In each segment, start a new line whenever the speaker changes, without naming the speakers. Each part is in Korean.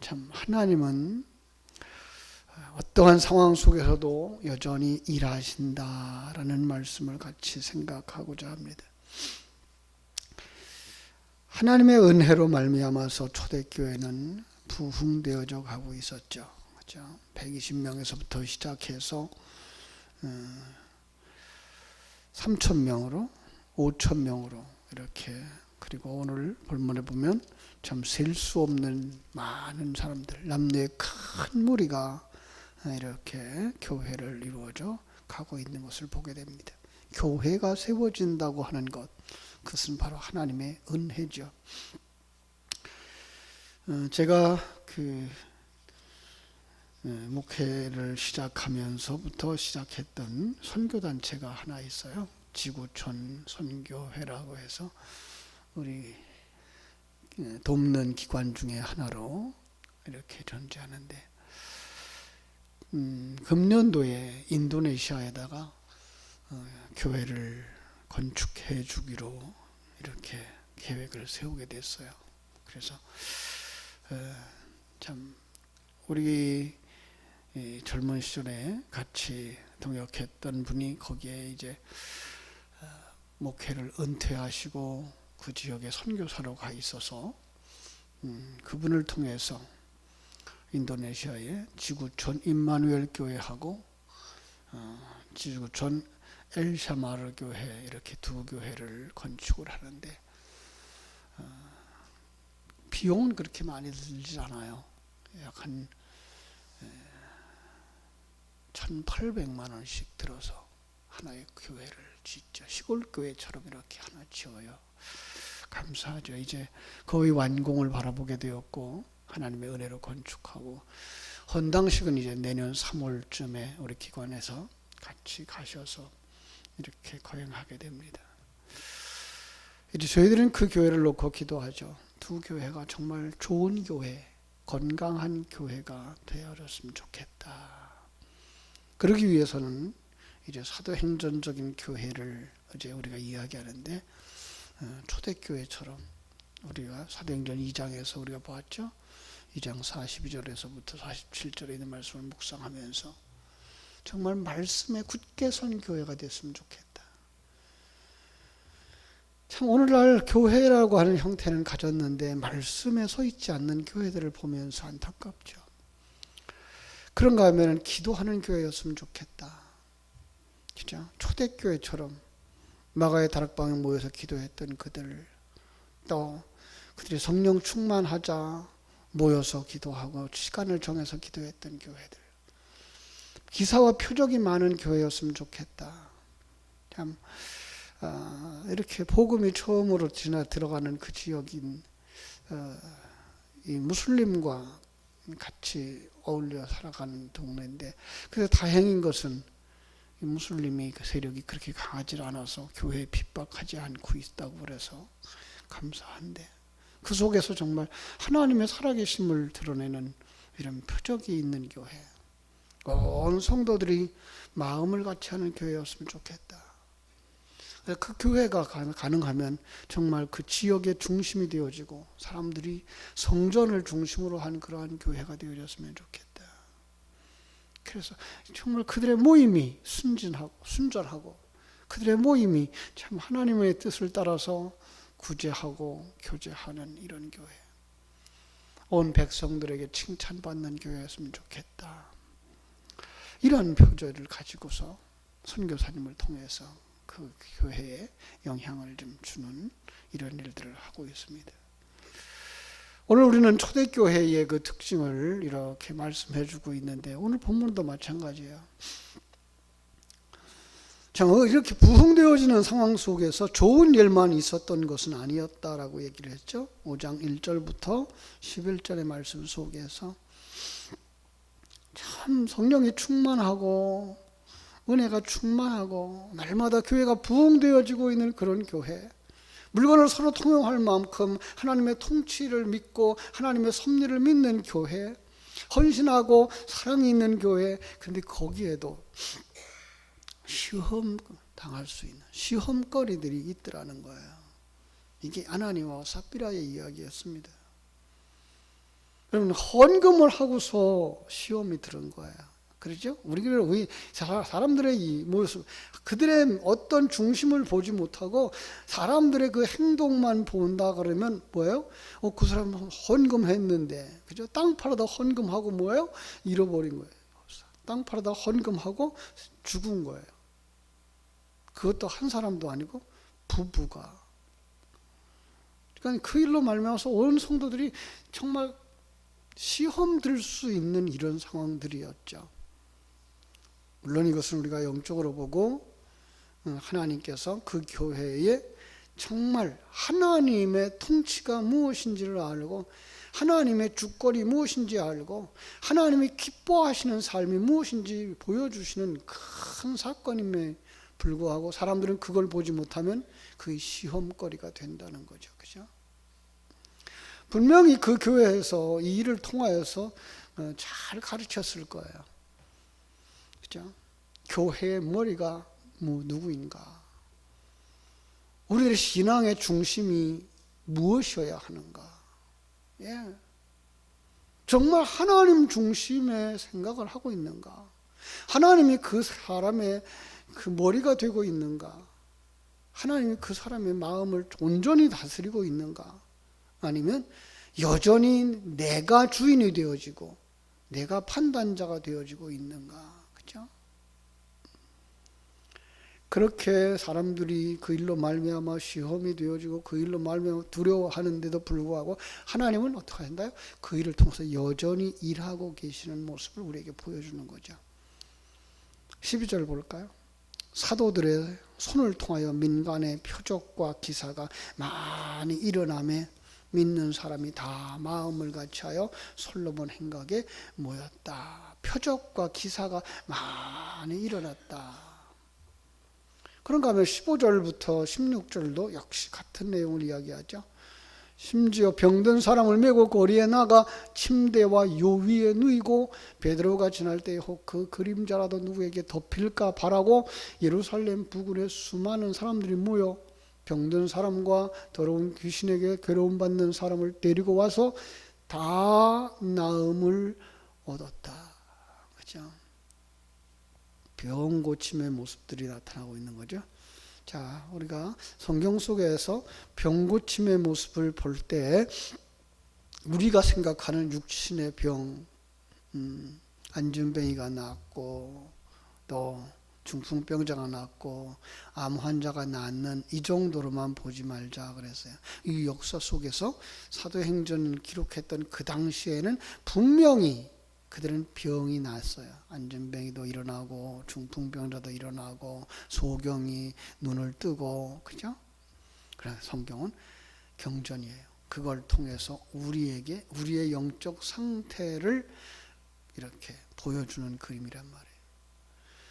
참 하나님은 어떠한 상황 속에서도 여전히 일하신다라는 말씀을 같이 생각하고자 합니다. 하나님의 은혜로 말미암아서 초대교회는 부흥되어져 가고 있었죠. 그렇죠? 120명에서부터 시작해서 3,000명으로 5,000명으로 이렇게, 그리고 오늘 본문에 보면 참 셀 수 없는 많은 사람들, 남녀의 큰 무리가 이렇게 교회를 이루어져 가고 있는 것을 보게 됩니다. 교회가 세워진다고 하는 것, 그것은 바로 하나님의 은혜죠. 제가 목회를 시작하면서부터 시작했던 선교단체가 하나 있어요. 지구촌 선교회라고 해서 우리 돕는 기관 중에 하나로 이렇게 존재하는데, 금년도에 인도네시아에다가 교회를 건축해 주기로 이렇게 계획을 세우게 됐어요. 그래서 참 우리 젊은 시절에 같이 동역했던 분이 거기에 이제 목회를 은퇴하시고 그 지역에 선교사로 가 있어서 그분을 통해서 인도네시아의 지구촌 임마누엘 교회하고 지구촌 엘샤마르 교회, 이렇게 두 교회를 건축을 하는데 비용은 그렇게 많이 들지 않아요. 약 한 1,800만 원씩 들어서 하나의 교회를 짓죠. 시골 교회처럼 이렇게 하나 지어요. 감사하죠. 이제 거의 완공을 바라보게 되었고 하나님의 은혜로 건축하고, 헌당식은 이제 내년 3월쯤에 우리 기관에서 같이 가셔서 이렇게 거행하게 됩니다. 이제 저희들은 그 교회를 놓고 기도하죠. 두 교회가 정말 좋은 교회, 건강한 교회가 되어졌으면 좋겠다. 그러기 위해서는 이제 사도행전적인 교회를 어제 우리가 이야기하는데, 초대교회처럼 우리가 사도행전 2장에서 우리가 보았죠. 2장 42절에서부터 47절에 있는 말씀을 묵상하면서 정말 말씀에 굳게 선 교회가 됐으면 좋겠다. 참 오늘날 교회라고 하는 형태는 가졌는데 말씀에 서 있지 않는 교회들을 보면서 안타깝죠. 그런가 하면 기도하는 교회였으면 좋겠다. 진짜 초대교회처럼 마가의 다락방에 모여서 기도했던 그들, 또 그들이 성령 충만하자 모여서 기도하고 시간을 정해서 기도했던 교회들, 기사와 표적이 많은 교회였으면 좋겠다. 참 이렇게 복음이 처음으로 들어가는 그 지역인 이 무슬림과 같이 어울려 살아가는 동네인데, 그래서 다행인 것은 이 무슬림의 그 세력이 그렇게 강하지 않아서 교회에 핍박하지 않고 있다고 그래서 감사한데, 그 속에서 정말 하나님의 살아계심을 드러내는 이런 표적이 있는 교회, 온 성도들이 마음을 같이 하는 교회였으면 좋겠다. 그 교회가 가능하면 정말 그 지역의 중심이 되어지고 사람들이 성전을 중심으로 한 그러한 교회가 되어졌으면 좋겠다. 그래서 정말 그들의 모임이 순전하고 그들의 모임이 참 하나님의 뜻을 따라서 구제하고 교제하는 이런 교회, 온 백성들에게 칭찬받는 교회였으면 좋겠다. 이런 표절을 가지고서 선교사님을 통해서 그 교회에 영향을 좀 주는 이런 일들을 하고 있습니다. 오늘 우리는 초대교회의 그 특징을 이렇게 말씀해 주고 있는데, 오늘 본문도 마찬가지예요. 이렇게 부흥되어지는 상황 속에서 좋은 일만 있었던 것은 아니었다라고 얘기를 했죠. 5장 1절부터 11절의 말씀 속에서 참 성령이 충만하고 은혜가 충만하고 날마다 교회가 부흥되어지고 있는 그런 교회, 물건을 서로 통용할 만큼 하나님의 통치를 믿고 하나님의 섭리를 믿는 교회, 헌신하고 사랑이 있는 교회. 근데 거기에도 시험 당할 수 있는 시험거리들이 있더라는 거예요. 이게 아나니와 삽비라의 이야기였습니다. 여러분, 헌금을 하고서 시험이 들은 거예요. 그렇죠? 우리 사람들의 이 모습, 그들의 어떤 중심을 보지 못하고 사람들의 그 행동만 본다 그러면 뭐예요? 그 사람 헌금했는데, 그죠? 땅 팔아다 헌금하고 뭐예요? 잃어버린 거예요. 땅 팔아다 헌금하고 죽은 거예요. 그것도 한 사람도 아니고 부부가. 그러니까 그 일로 말미암아서 온 성도들이 정말 시험 들 수 있는 이런 상황들이었죠. 물론 이것은 우리가 영적으로 보고 하나님께서 그 교회에 정말 하나님의 통치가 무엇인지를 알고 하나님의 주권이 무엇인지 알고 하나님이 기뻐하시는 삶이 무엇인지 보여주시는 큰 사건임에 불구하고 사람들은 그걸 보지 못하면 그게 시험거리가 된다는 거죠. 그죠? 분명히 그 교회에서 이 일을 통하여서 잘 가르쳤을 거예요. 그죠? 교회의 머리가 누구인가? 우리들의 신앙의 중심이 무엇이어야 하는가? 예. 정말 하나님 중심의 생각을 하고 있는가? 하나님이 그 사람의 그 머리가 되고 있는가? 하나님이 그 사람의 마음을 온전히 다스리고 있는가? 아니면 여전히 내가 주인이 되어지고 내가 판단자가 되어지고 있는가? 그죠? 그렇게 사람들이 그 일로 말미암아 시험이 되어지고 그 일로 말미암아 두려워하는데도 불구하고 하나님은 어떻게 한다요? 그 일을 통해서 여전히 일하고 계시는 모습을 우리에게 보여주는 거죠. 12절 볼까요? 사도들의 손을 통하여 민간의 표적과 기사가 많이 일어나매 믿는 사람이 다 마음을 같이하여 솔로몬 행각에 모였다. 표적과 기사가 많이 일어났다. 그런가 하면 15절부터 16절도 역시 같은 내용을 이야기하죠. 심지어 병든 사람을 메고 거리에 나가 침대와 요 위에 누이고 베드로가 지날 때에 혹 그 그림자라도 누구에게 덮일까 바라고 예루살렘 부근에 수많은 사람들이 모여 병든 사람과 더러운 귀신에게 괴로움받는 사람을 데리고 와서 다 나음을 얻었다. 그죠? 병 고침의 모습들이 나타나고 있는 거죠. 자, 우리가 성경 속에서 병 고침의 모습을 볼 때 우리가 생각하는 육신의 병, 안진뱅이가 낫고 또 중풍병자가 낫고 암 환자가 낫는 이 정도로만 보지 말자 그랬어요. 이 역사 속에서 사도행전 기록했던 그 당시에는 분명히 그들은 병이 났어요. 안진뱅이도 일어나고 중풍병자도 일어나고 소경이 눈을 뜨고, 그죠? 그래서 성경은 경전이에요. 그걸 통해서 우리에게 우리의 영적 상태를 이렇게 보여주는 그림이란 말이에요.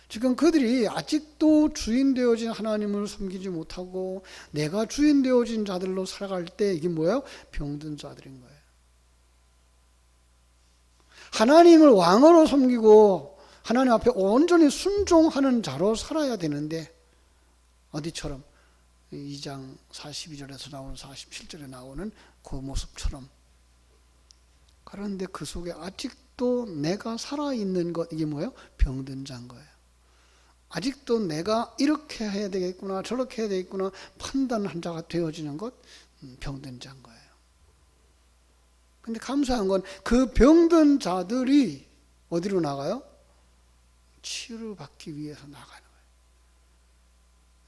지금 그들이 아직도 주인 되어진 하나님을 섬기지 못하고 내가 주인 되어진 자들로 살아갈 때 이게 뭐예요? 병든 자들인 거예요. 하나님을 왕으로 섬기고 하나님 앞에 온전히 순종하는 자로 살아야 되는데 어디처럼 2장 42절에서 나오는 47절에 나오는 그 모습처럼. 그런데 그 속에 아직도 내가 살아있는 것, 이게 뭐예요? 병든 자인 거예요. 아직도 내가 이렇게 해야 되겠구나 저렇게 해야 되겠구나 판단한 자가 되어지는 것, 병든 자인 거예요. 근데 감사한 건 그 병든 자들이 어디로 나가요? 치료받기 위해서 나가는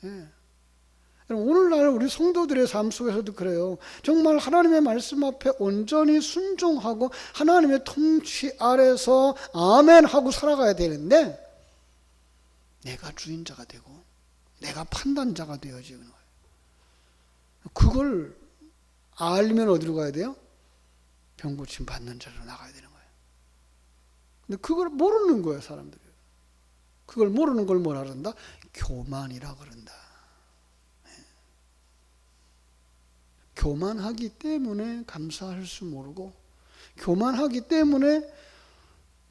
거예요. 예. 오늘날 우리 성도들의 삶 속에서도 그래요. 정말 하나님의 말씀 앞에 온전히 순종하고 하나님의 통치 아래서 아멘 하고 살아가야 되는데 내가 주인자가 되고 내가 판단자가 되어지는 거예요. 그걸 알면 어디로 가야 돼요? 병고침 받는 자로 나가야 되는 거예요. 근데 그걸 모르는 거예요, 사람들이. 그걸 모르는 걸 뭐라 그런다? 교만이라 그런다. 교만하기 때문에 감사할 수 모르고 교만하기 때문에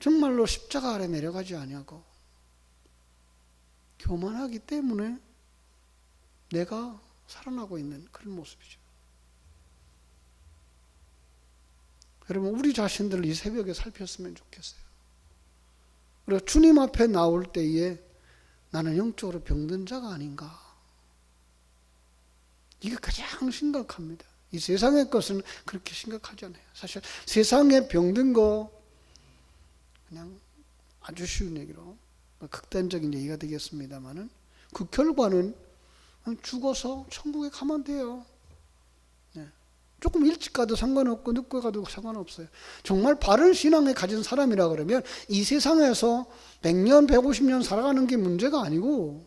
정말로 십자가 아래 내려가지 아니하고 교만하기 때문에 내가 살아나고 있는 그런 모습이죠. 여러분 우리 자신들을 이 새벽에 살폈으면 좋겠어요. 그리고 주님 앞에 나올 때에 나는 영적으로 병든 자가 아닌가. 이게 가장 심각합니다. 이 세상의 것은 그렇게 심각하지 않아요. 사실 세상에 병든 거 그냥 아주 쉬운 얘기로 극단적인 얘기가 되겠습니다만은 그 결과는 죽어서 천국에 가면 돼요. 조금 일찍 가도 상관없고 늦게 가도 상관없어요. 정말 바른 신앙을 가진 사람이라 그러면 이 세상에서 100년, 150년 살아가는 게 문제가 아니고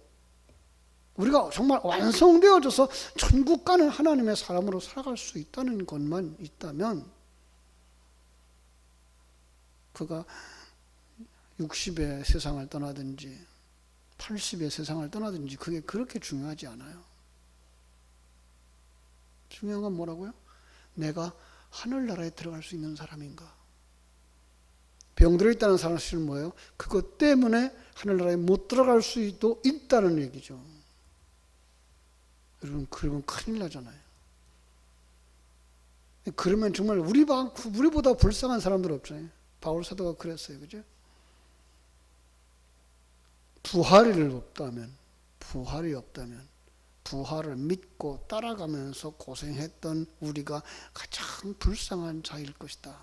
우리가 정말 완성되어져서 천국 가는 하나님의 사람으로 살아갈 수 있다는 것만 있다면 그가 60의 세상을 떠나든지 80의 세상을 떠나든지 그게 그렇게 중요하지 않아요. 중요한 건 뭐라고요? 내가 하늘나라에 들어갈 수 있는 사람인가? 병들어 있다는 사실은 뭐예요? 그것 때문에 하늘나라에 못 들어갈 수도 있다는 얘기죠. 여러분, 그러면 큰일 나잖아요. 그러면 정말 우리보다 불쌍한 사람들 없잖아요. 바울 사도가 그랬어요. 그죠? 부활이 없다면 부활을 믿고 따라가면서 고생했던 우리가 가장 불쌍한 자일 것이다.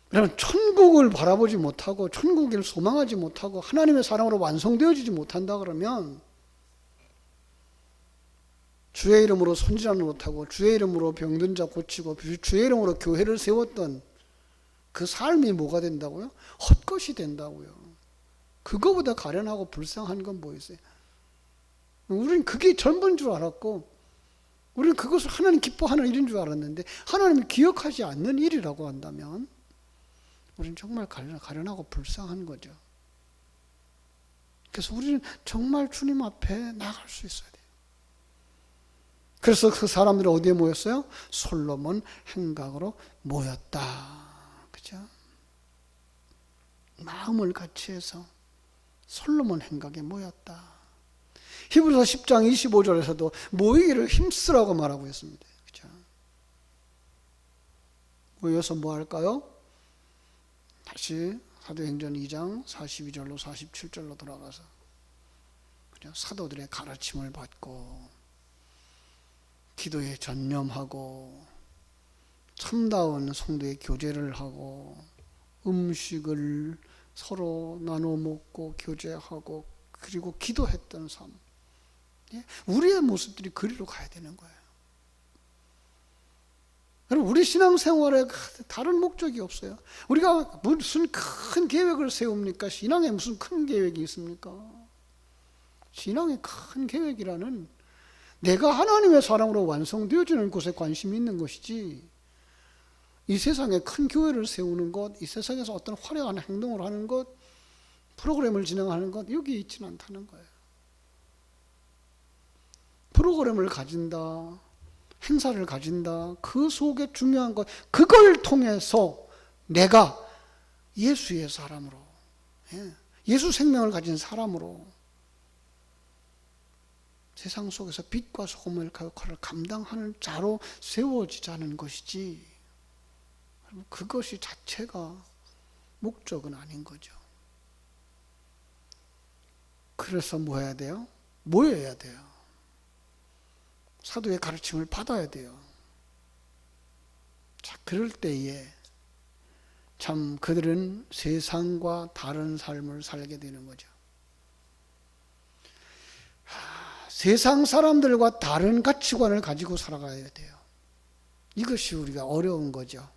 왜냐하면 천국을 바라보지 못하고 천국을 소망하지 못하고 하나님의 사랑으로 완성되어지지 못한다 그러면 주의 이름으로 선지자는 못하고 주의 이름으로 병든 자 고치고 주의 이름으로 교회를 세웠던 그 삶이 뭐가 된다고요? 헛것이 된다고요. 그거보다 가련하고 불쌍한 건 뭐 있어요? 우리는 그게 전부인 줄 알았고 우리는 그것을 하나님 기뻐하는 일인 줄 알았는데 하나님이 기억하지 않는 일이라고 한다면 우리는 정말 가련하고 불쌍한 거죠. 그래서 우리는 정말 주님 앞에 나갈 수 있어야 돼요. 그래서 그 사람들이 어디에 모였어요? 솔로몬 행각으로 모였다. 그죠? 마음을 같이 해서 솔로몬 행각에 모였다. 히브리서 10장 25절에서도 모이기를 힘쓰라고 말하고 있습니다. 그죠? 모여서 뭐 할까요? 다시 사도행전 2장 42절로 47절로 돌아가서 그죠? 사도들의 가르침을 받고 기도에 전념하고 참다운 성도의 교제를 하고 음식을 서로 나눠 먹고 교제하고 그리고 기도했던 삶. 우리의 모습들이 그리로 가야 되는 거예요. 여러분, 우리 신앙생활에 다른 목적이 없어요. 우리가 무슨 큰 계획을 세웁니까? 신앙에 무슨 큰 계획이 있습니까? 신앙의 큰 계획이라는 내가 하나님의 사랑으로 완성되어지는 곳에 관심이 있는 것이지 이 세상에 큰 교회를 세우는 것, 이 세상에서 어떤 화려한 행동을 하는 것, 프로그램을 진행하는 것, 여기에 있지는 않다는 거예요. 프로그램을 가진다, 행사를 가진다, 그 속에 중요한 것, 그걸 통해서 내가 예수의 사람으로, 예수 생명을 가진 사람으로 세상 속에서 빛과 소금의 역할을 감당하는 자로 세워지자는 것이지 그것이 자체가 목적은 아닌 거죠. 그래서 뭐 해야 돼요? 모여야 돼요. 사도의 가르침을 받아야 돼요. 자, 그럴 때에 참 그들은 세상과 다른 삶을 살게 되는 거죠. 세상 사람들과 다른 가치관을 가지고 살아가야 돼요. 이것이 우리가 어려운 거죠.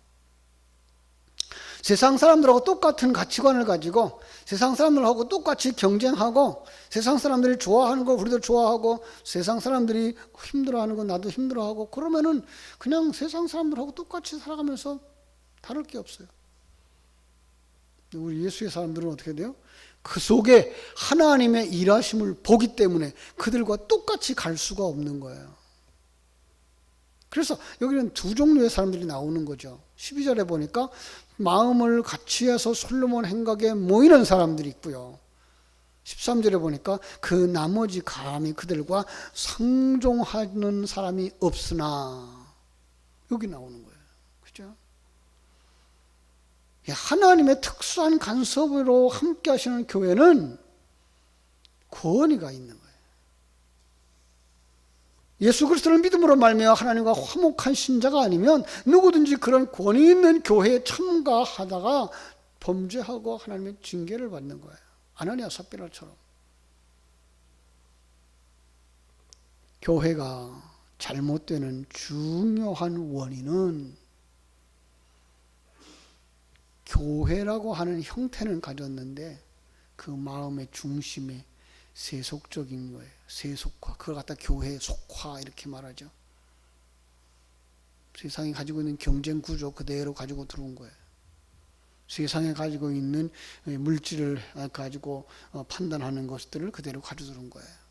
세상 사람들하고 똑같은 가치관을 가지고 세상 사람들하고 똑같이 경쟁하고 세상 사람들이 좋아하는 거 우리도 좋아하고 세상 사람들이 힘들어하는 거 나도 힘들어하고 그러면은 그냥 세상 사람들하고 똑같이 살아가면서 다를 게 없어요. 우리 예수의 사람들은 어떻게 돼요? 그 속에 하나님의 일하심을 보기 때문에 그들과 똑같이 갈 수가 없는 거예요. 그래서 여기는 두 종류의 사람들이 나오는 거죠. 12절에 보니까 마음을 같이 해서 솔로몬 행각에 모이는 사람들이 있고요. 13절에 보니까 그 나머지 감히 그들과 상종하는 사람이 없으나 여기 나오는 거예요. 그죠? 하나님의 특수한 간섭으로 함께 하시는 교회는 권위가 있는 거예요. 예수 그리스도를 믿음으로 말미암아 하나님과 화목한 신자가 아니면 누구든지 그런 권위 있는 교회에 참가하다가 범죄하고 하나님의 징계를 받는 거예요. 아나니아 삽비라처럼. 교회가 잘못되는 중요한 원인은 교회라고 하는 형태는 가졌는데 그 마음의 중심에 세속적인 거예요. 세속화. 그걸 갖다 교회의 속화 이렇게 말하죠. 세상이 가지고 있는 경쟁 구조 그대로 가지고 들어온 거예요. 세상에 가지고 있는 물질을 가지고 판단하는 것들을 그대로 가지고 들어온 거예요.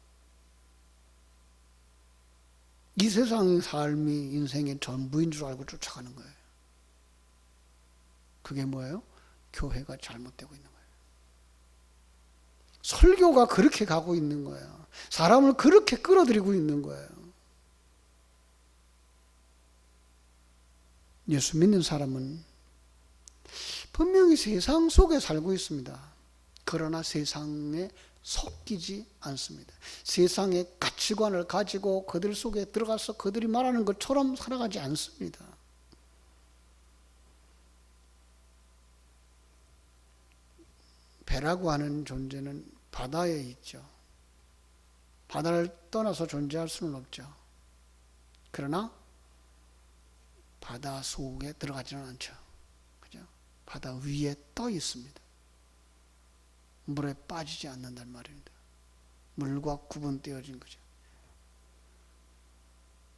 이 세상의 삶이 인생의 전부인 줄 알고 쫓아가는 거예요. 그게 뭐예요? 교회가 잘못되고 있는 거예요. 설교가 그렇게 가고 있는 거예요. 사람을 그렇게 끌어들이고 있는 거예요. 예수 믿는 사람은 분명히 세상 속에 살고 있습니다. 그러나 세상에 섞이지 않습니다. 세상의 가치관을 가지고 그들 속에 들어가서 그들이 말하는 것처럼 살아가지 않습니다. 배라고 하는 존재는 바다에 있죠. 바다를 떠나서 존재할 수는 없죠. 그러나 바다 속에 들어가지는 않죠. 그죠? 바다 위에 떠 있습니다. 물에 빠지지 않는단 말입니다. 물과 구분되어진 거죠.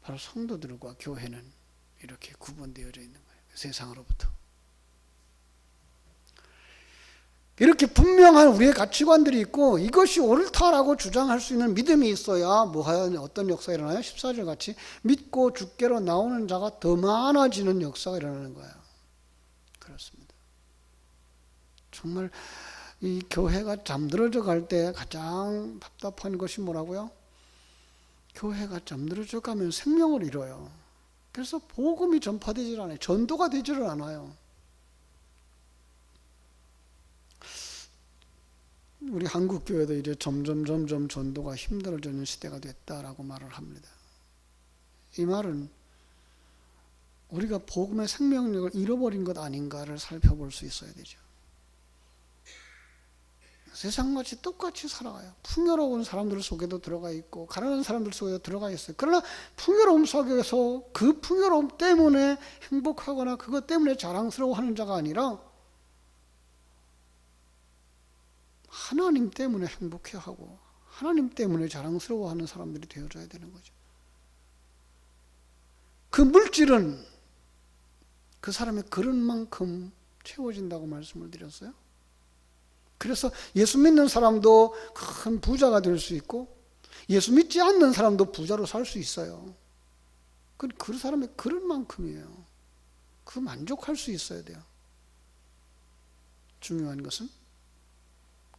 바로 성도들과 교회는 이렇게 구분되어져 있는 거예요. 세상으로부터. 이렇게 분명한 우리의 가치관들이 있고 이것이 옳다라고 주장할 수 있는 믿음이 있어야 어떤 역사가 일어나요? 14절 같이 믿고 주께로 나오는 자가 더 많아지는 역사가 일어나는 거예요. 그렇습니다. 정말 이 교회가 잠들어져 갈 때 가장 답답한 것이 뭐라고요? 교회가 잠들어져 가면 생명을 잃어요. 그래서 복음이 전파되질 않아요. 전도가 되지를 않아요. 우리 한국 교회도 이제 점점 전도가 힘들어지는 시대가 됐다라고 말을 합니다. 이 말은 우리가 복음의 생명력을 잃어버린 것 아닌가를 살펴볼 수 있어야 되죠. 세상같이 똑같이 살아가요. 풍요로운 사람들 속에도 들어가 있고 가난한 사람들 속에도 들어가 있어요. 그러나 풍요로움 속에서 그 풍요로움 때문에 행복하거나 그것 때문에 자랑스러워하는 자가 아니라 하나님 때문에 행복해하고 하나님 때문에 자랑스러워하는 사람들이 되어줘야 되는 거죠. 그 물질은 그 사람의 그릇만큼 채워진다고 말씀을 드렸어요. 그래서 예수 믿는 사람도 큰 부자가 될 수 있고 예수 믿지 않는 사람도 부자로 살 수 있어요. 그 사람의 그릇만큼이에요. 그 만족할 수 있어야 돼요. 중요한 것은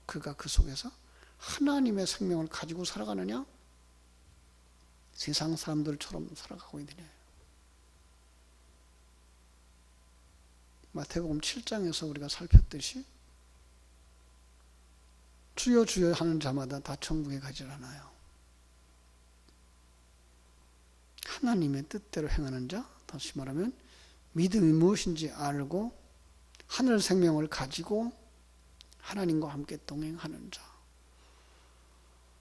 그가 그 속에서 하나님의 생명을 가지고 살아가느냐 세상 사람들처럼 살아가고 있느냐. 마태복음 7장에서 우리가 살폈듯이 주여 주여 하는 자마다 다 천국에 가지 않아요. 하나님의 뜻대로 행하는 자, 다시 말하면 믿음이 무엇인지 알고 하늘 생명을 가지고 하나님과 함께 동행하는 자,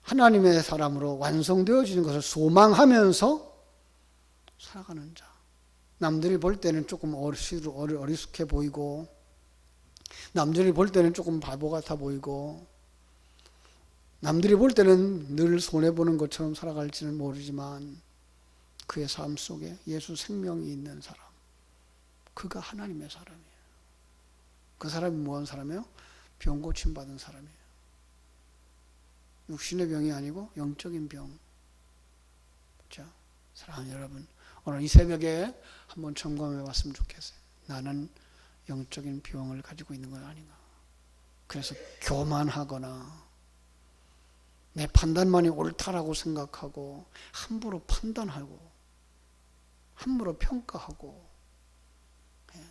하나님의 사람으로 완성되어지는 것을 소망하면서 살아가는 자. 남들이 볼 때는 조금 어리숙해 보이고 남들이 볼 때는 조금 바보 같아 보이고 남들이 볼 때는 늘 손해보는 것처럼 살아갈지는 모르지만 그의 삶 속에 예수 생명이 있는 사람, 그가 하나님의 사람이에요. 그 사람이 무슨 사람이에요? 병 고침받은 사람이에요. 육신의 병이 아니고 영적인 병. 자, 사랑하는 여러분, 오늘 이 새벽에 한번 점검해 봤으면 좋겠어요. 나는 영적인 병을 가지고 있는 건 아닌가. 그래서 교만하거나 내 판단만이 옳다라고 생각하고 함부로 판단하고 함부로 평가하고, 예.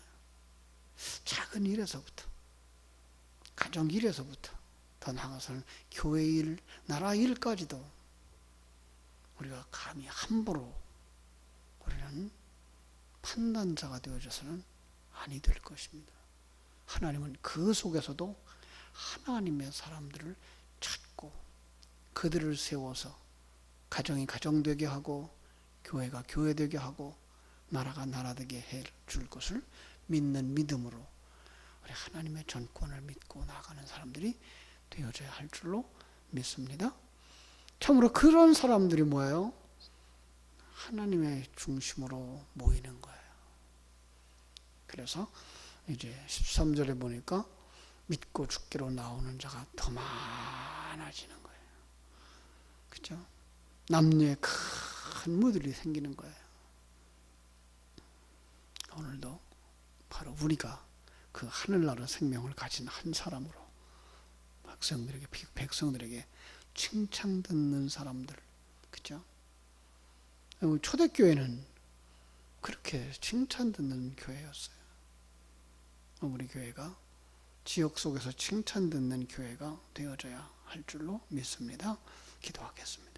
작은 일에서부터, 가정 일에서부터, 더 나아가서는 교회 일, 나라 일까지도 우리가 감히 함부로 우리는 판단자가 되어져서는 아니 될 것입니다. 하나님은 그 속에서도 하나님의 사람들을 찾고 그들을 세워서 가정이 가정되게 하고 교회가 교회되게 하고 나라가 나라되게 해줄 것을 믿는 믿음으로 우리 하나님의 전권을 믿고 나아가는 사람들이 되어져야 할 줄로 믿습니다. 참으로 그런 사람들이 뭐예요? 하나님의 중심으로 모이는 거예요. 그래서 이제 13절에 보니까 믿고 죽기로 나오는 자가 더 많아지는 거예요. 그죠? 남녀의 큰 무들이 생기는 거예요. 오늘도 바로 우리가 그 하늘나라 생명을 가진 한 사람으로 백성들에게 칭찬 듣는 사람들, 그죠? 초대교회는 그렇게 칭찬 듣는 교회였어요. 우리 교회가 지역 속에서 칭찬 듣는 교회가 되어져야 할 줄로 믿습니다. 기도하겠습니다.